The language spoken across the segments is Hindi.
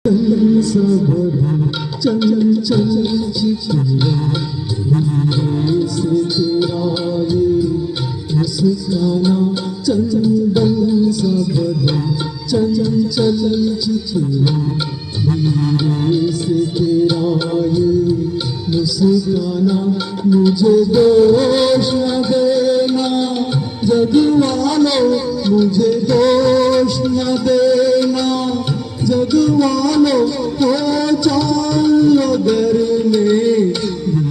सब चंचल चितवन धीरे से तेरा ये मुस्काना चंदन सब चंचल चितवन धीरे से तेरा ये मुस्काना मुझे दोष न देना जग वालों मुझे दोष न देना जग वालों हो चाल अगर में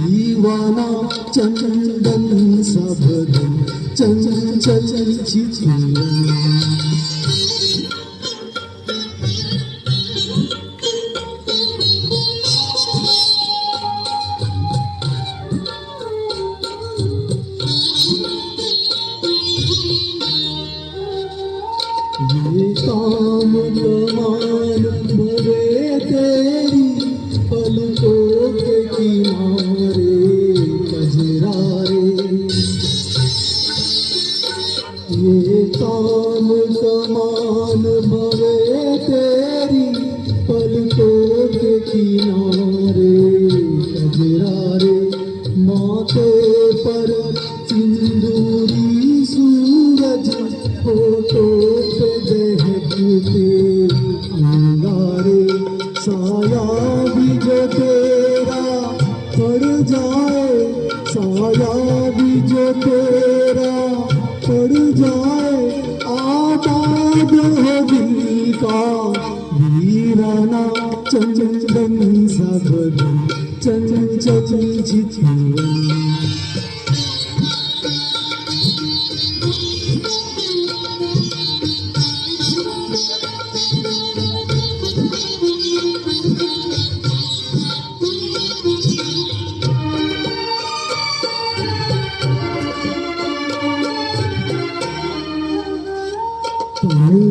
दीवाना चंदन सब चंचल चितवन ये काम कमान भरे तेरी पलकों के किनारे कजरारे ये काम कमान भरे तेरी पलकों के किनारे कजरारे माथे पर सिंदूरी सूरज होठों पे दहकते अंगारे साया भी जो तेरा पड़ जाए साया भी जो तेरा पड़ जाए आबाद हो दिल का वीराना चंदन सब चंचल चितवन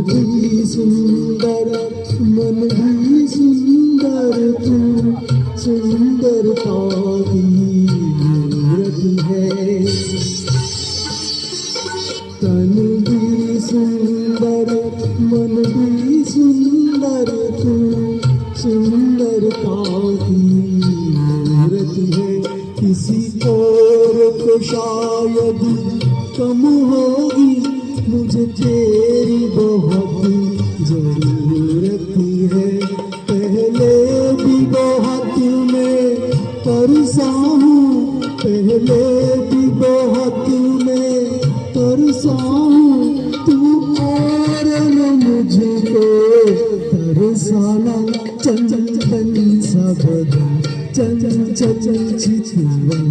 भी सुंदर मन भी सुंदर तू सुंदरता की मूरत है तन भी सुंदर मन भी सुंदर तू सुंदरता की मूरत है किसी और को शायद कम होगी मुझे तेरी बहुत जरूरत है पहले भी बहुत मैं तरसा हूँ पहले भी बहुत मैं तरसा हूँ तू और न मुझको तरसाना चंदन सब चंचल चितवन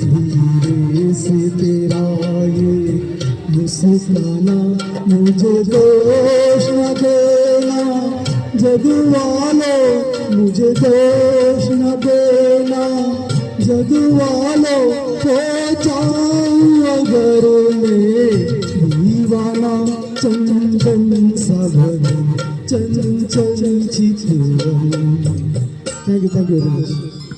धीरे से तेरा ये मुस्काना मुझे दोष न देना जग वालों मुझे दोष न देना जग वालों हो जाऊं अगर मैं दीवाना चंदन सब चंचल चितवन। Thank you very much.